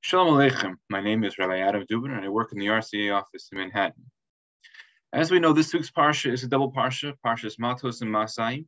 Shalom Aleichem. My name is Rabbi Adam Dubin, and I work in the RCA office in Manhattan. As we know, this week's Parsha is a double Parsha, Parshas Matot-Masai.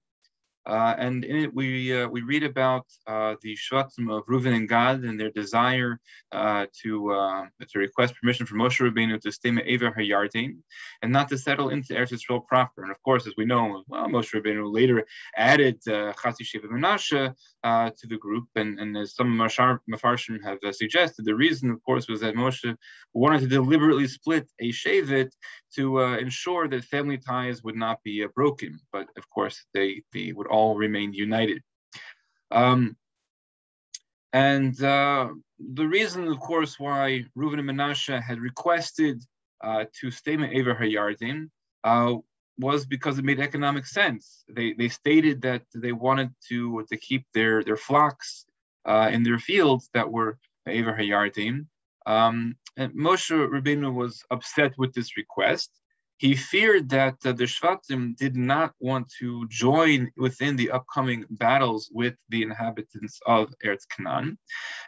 And in it, we read about the Shvatim of Reuven and Gad and their desire to request permission from Moshe Rabbeinu to stay me'ever HaYarden and not to settle into Eretz Yisrael proper. And of course, as we know, Moshe Rabbeinu later added Chatzi Sheva Menashe to the group. And as some Mefarshim have suggested, the reason, of course, was that Moshe wanted to deliberately split a Shevet to ensure that family ties would not be broken. But of course, they would all remain united. The reason, of course, why Reuven and Menashe had requested to stay me'ever HaYarden was because it made economic sense. They stated that they wanted to keep their flocks in their fields that were me'ever HaYarden. And Moshe Rabbeinu was upset with this request. He feared that the Shvatim did not want to join within the upcoming battles with the inhabitants of Eretz Canaan,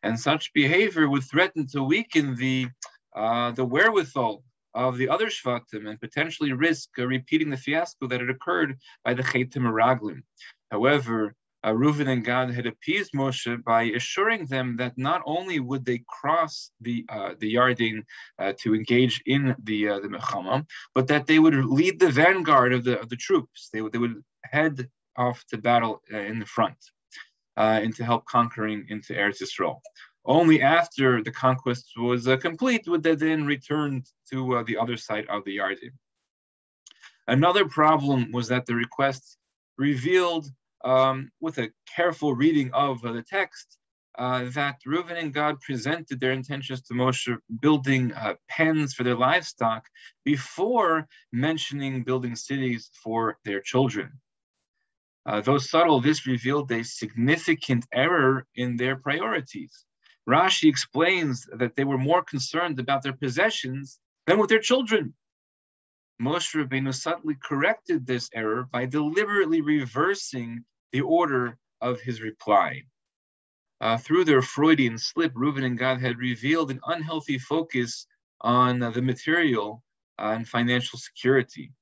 and such behavior would threaten to weaken the wherewithal of the other Shvatim and potentially risk repeating the fiasco that had occurred by the Cheitim Meraglim. However, Reuven and Gad had appeased Moshe by assuring them that not only would they cross the Yarden to engage in the Mechama, but that they would lead the vanguard of the troops. They would head off to battle in the front and to help conquering into Eretz Yisrael. Only after the conquest was complete would they then return to the other side of the Yarden. Another problem was that the request revealed with a careful reading of the text, that Reuven and Gad presented their intentions to Moshe, building pens for their livestock before mentioning building cities for their children. Though subtle, this revealed a significant error in their priorities. Rashi explains that they were more concerned about their possessions than with their children. Moshe Rabbeinu subtly corrected this error by deliberately reversing the order of his reply. Through their Freudian slip, Reuven and Gad had revealed an unhealthy focus on the material and financial security.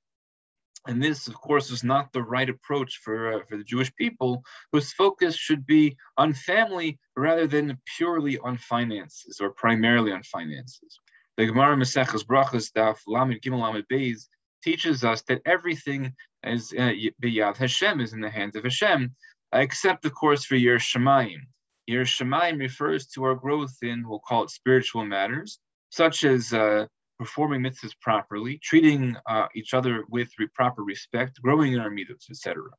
And this, of course, is not the right approach for the Jewish people, whose focus should be on family rather than purely on finances, or primarily on finances. The Gemara Maseches Brachos Daf Lamed Gimel Lamed Beis teaches us that everything is b'yad Hashem, is in the hands of Hashem, except, of course, for Yer Shamayim. Yer Shamayim refers to our growth in, we'll call it, spiritual matters, such as performing mitzvahs properly, treating each other with proper respect, growing in our mitzvahs, etc.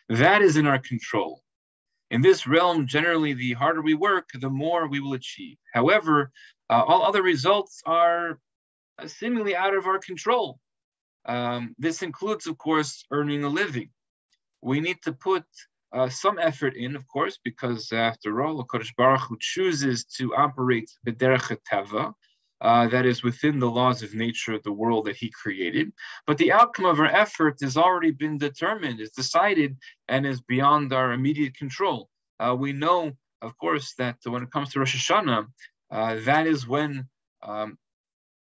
That is in our control. In this realm, generally, the harder we work, the more we will achieve. However, all other results are seemingly out of our control. This includes, of course, earning a living. We need to put some effort in, of course, because after all, HaKadosh Baruch Hu chooses to operate b'derech hatava, that is within the laws of nature of the world that he created. But the outcome of our effort has already been determined, is decided, and is beyond our immediate control. We know, of course, that when it comes to Rosh Hashanah, that is when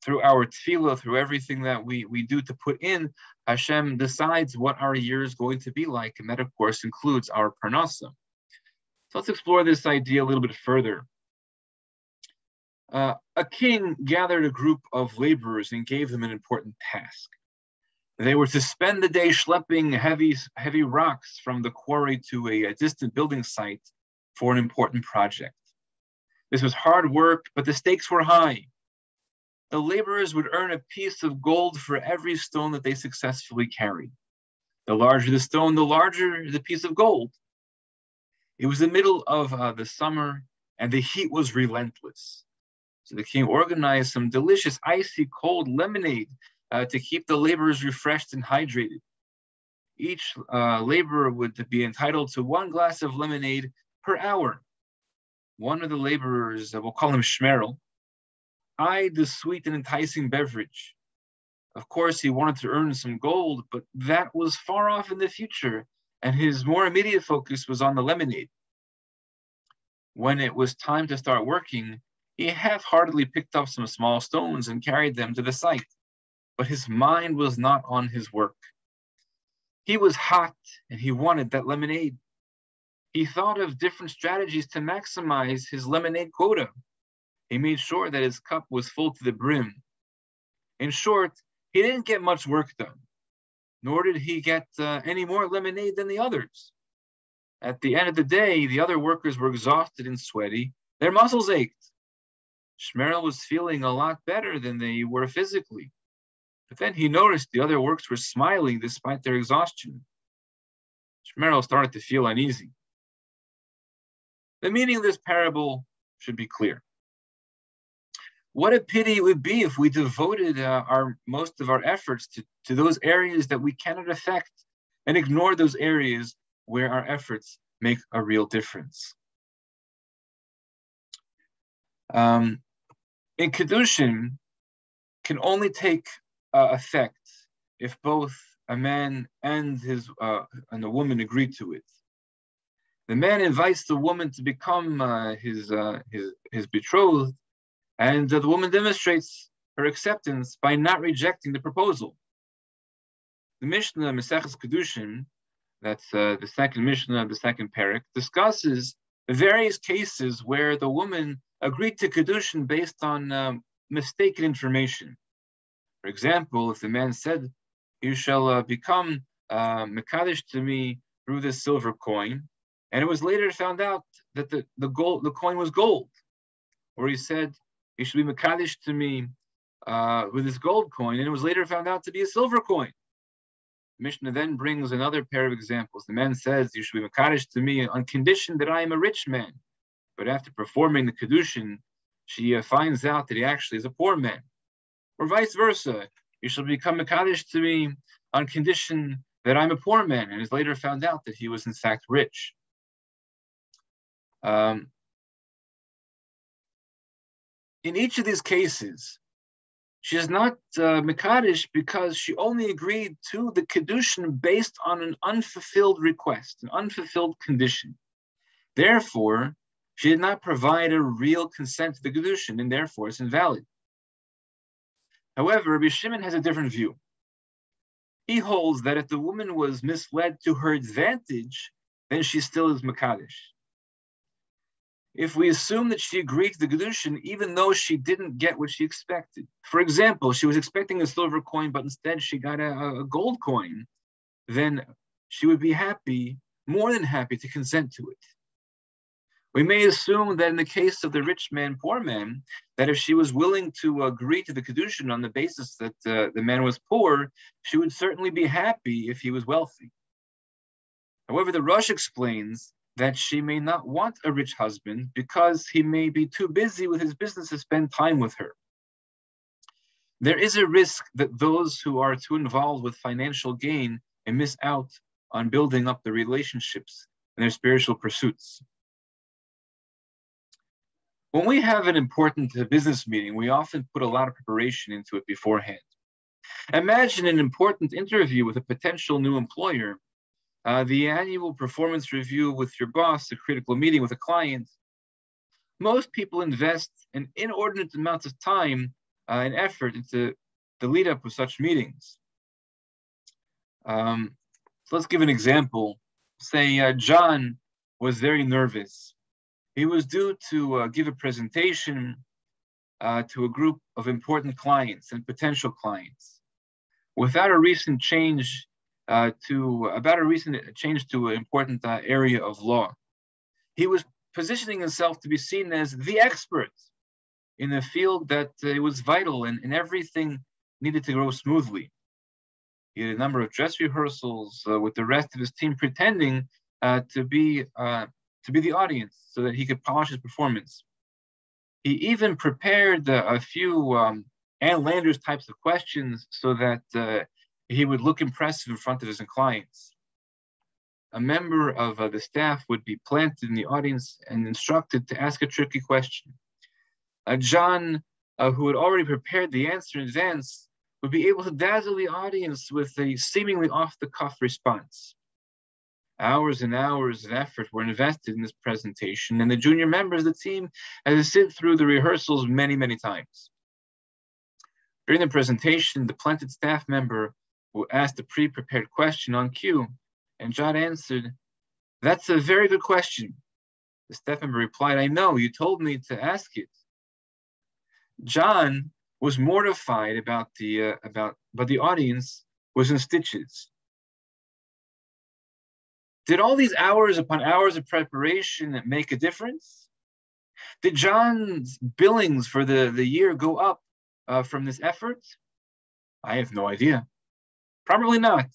through our tefillah, through everything that we do to put in, Hashem decides what our year is going to be like, and that, of course, includes our parnasa. So let's explore this idea a little bit further. A king gathered a group of laborers and gave them an important task. They were to spend the day schlepping heavy rocks from the quarry to a distant building site for an important project. This was hard work, but the stakes were high. The laborers would earn a piece of gold for every stone that they successfully carried. The larger the stone, the larger the piece of gold. It was the middle of the summer, and the heat was relentless. So the king organized some delicious, icy cold lemonade to keep the laborers refreshed and hydrated. Each laborer would be entitled to one glass of lemonade per hour. One of the laborers, we'll call him Shmerel, eyed the sweet and enticing beverage. Of course, he wanted to earn some gold, but that was far off in the future, and his more immediate focus was on the lemonade. When it was time to start working, He half-heartedly picked up some small stones and carried them to the site, but his mind was not on his work. He was hot and he wanted that lemonade. He thought of different strategies to maximize his lemonade quota. He made sure that his cup was full to the brim. In short, he didn't get much work done, nor did he get any more lemonade than the others. At the end of the day, the other workers were exhausted and sweaty. Their muscles ached. Shmerel was feeling a lot better than they were physically. But then he noticed the other workers were smiling despite their exhaustion. Shmerel started to feel uneasy. The meaning of this parable should be clear. What a pity it would be if we devoted most of our efforts to those areas that we cannot affect and ignore those areas where our efforts make a real difference. In Kedushin can only take effect if both a man and the woman agree to it. The man invites the woman to become his betrothed, and the woman demonstrates her acceptance by not rejecting the proposal. The Mishnah, Maseches Kedushin, that's the second Mishnah of the second parak, discusses the various cases where the woman agreed to Kedushin based on mistaken information. For example, if the man said, "You shall become Mekadesh to me through this silver coin," and it was later found out that the coin was gold, or he said, "You should be Mekadesh to me with this gold coin," and it was later found out to be a silver coin. Mishnah then brings another pair of examples. The man says, "You should be Mekadesh to me on condition that I am a rich man," but after performing the Kedushin, she finds out that he actually is a poor man. Or vice versa, "You shall become Mekadesh to me on condition that I'm a poor man," and is later found out that he was in fact rich. In each of these cases, she is not Mekadesh because she only agreed to the Kedushin based on an unfulfilled request, an unfulfilled condition. Therefore, she did not provide a real consent to the Kedushin, and therefore it's invalid. However, Rabbi Shimon has a different view. He holds that if the woman was misled to her advantage, then she still is Mekadesh. If we assume that she agreed to the Kedushin even though she didn't get what she expected. For example, she was expecting a silver coin, but instead she got a gold coin, then she would be happy, more than happy, to consent to it. We may assume that in the case of the rich man, poor man, that if she was willing to agree to the Kedushin on the basis that the man was poor, she would certainly be happy if he was wealthy. However, the Rosh explains that she may not want a rich husband because he may be too busy with his business to spend time with her. There is a risk that those who are too involved with financial gain may miss out on building up the relationships and their spiritual pursuits. When we have an important business meeting, we often put a lot of preparation into it beforehand. Imagine an important interview with a potential new employer, the annual performance review with your boss, a critical meeting with a client. Most people invest an inordinate amount of time and effort into the lead up of such meetings. So let's give an example. Say John was very nervous. He was due to give a presentation to a group of important clients and potential clients. Without a recent change to an important area of law, he was positioning himself to be seen as the expert in a field that it was vital and everything needed to go smoothly. He had a number of dress rehearsals with the rest of his team, pretending to be the audience so that he could polish his performance. He even prepared a few Ann Landers types of questions so that he would look impressive in front of his clients. A member of the staff would be planted in the audience and instructed to ask a tricky question. John, who had already prepared the answer in advance, would be able to dazzle the audience with a seemingly off-the-cuff response. Hours and hours of effort were invested in this presentation, and the junior members of the team had to sit through the rehearsals many, many times. During the presentation, the planted staff member who asked a pre-prepared question on cue, and John answered, "That's a very good question." The staff member replied, "I know, you told me to ask it." John was mortified but the audience was in stitches. Did all these hours upon hours of preparation make a difference? Did John's billings for the year go up from this effort? I have no idea. Probably not.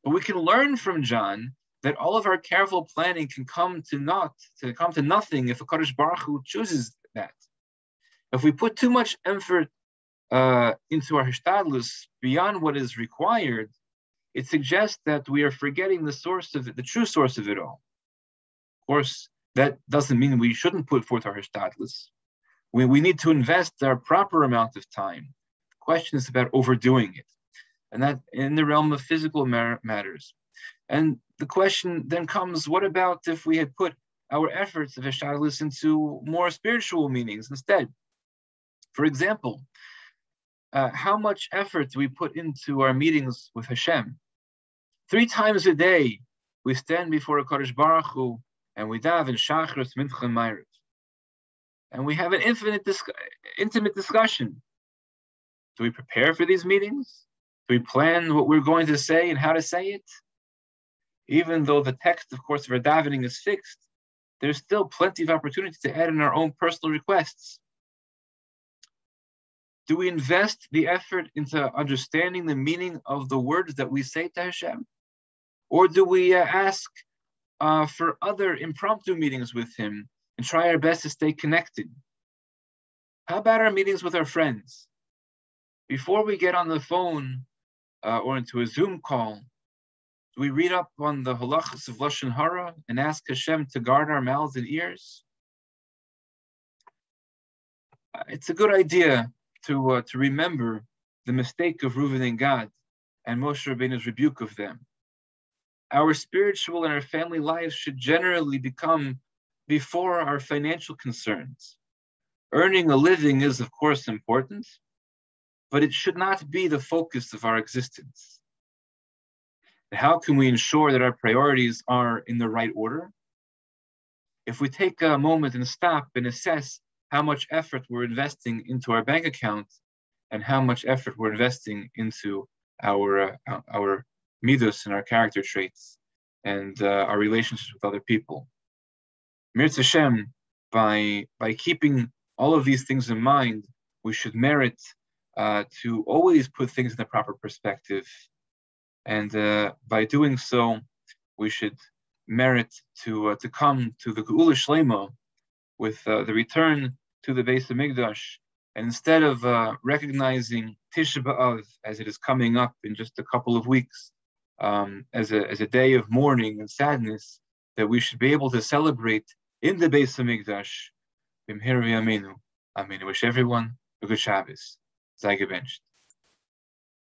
But we can learn from John that all of our careful planning can come to nothing if a Kadosh Baruch Hu chooses that. If we put too much effort into our hishtadlus beyond what is required, it suggests that we are forgetting the source of it, the true source of it all. Of course, that doesn't mean we shouldn't put forth our hishtadlus. We need to invest our proper amount of time. The question is about overdoing it, and that in the realm of physical matters. And the question then comes, what about if we had put our efforts of hishtadlus into more spiritual meanings instead? For example, how much effort do we put into our meetings with Hashem? 3 times a day, we stand before a Kadosh Baruch Hu and we daven Shachris, Mincha, and Ma'ariv. And we have an intimate discussion. Do we prepare for these meetings? Do we plan what we're going to say and how to say it? Even though the text, of course, of our davening is fixed, there's still plenty of opportunity to add in our own personal requests. Do we invest the effort into understanding the meaning of the words that we say to Hashem? Or do we ask for other impromptu meetings with Him and try our best to stay connected? How about our meetings with our friends? Before we get on the phone or into a Zoom call, do we read up on the halachas of Lashon Hara and ask Hashem to guard our mouths and ears? It's a good idea to remember the mistake of Reuven and Gad and Moshe Rabbeinu's rebuke of them. Our spiritual and our family lives should generally become before our financial concerns. Earning a living is, of course, important, but it should not be the focus of our existence. How can we ensure that our priorities are in the right order? If we take a moment and stop and assess how much effort we're investing into our bank account and how much effort we're investing into our midos and our character traits and our relationships with other people. Mirz Hashem, by keeping all of these things in mind, we should merit to always put things in the proper perspective. And by doing so, we should merit to come to the Geula Shlema with the return to the Beis HaMikdash. And instead of recognizing Tisha B'Av as it is coming up in just a couple of weeks, as a day of mourning and sadness, that we should be able to celebrate in the Beis HaMikdash. B'mhira v'yameinu. Amen. I wish everyone a good Shabbos. Sei gebencht.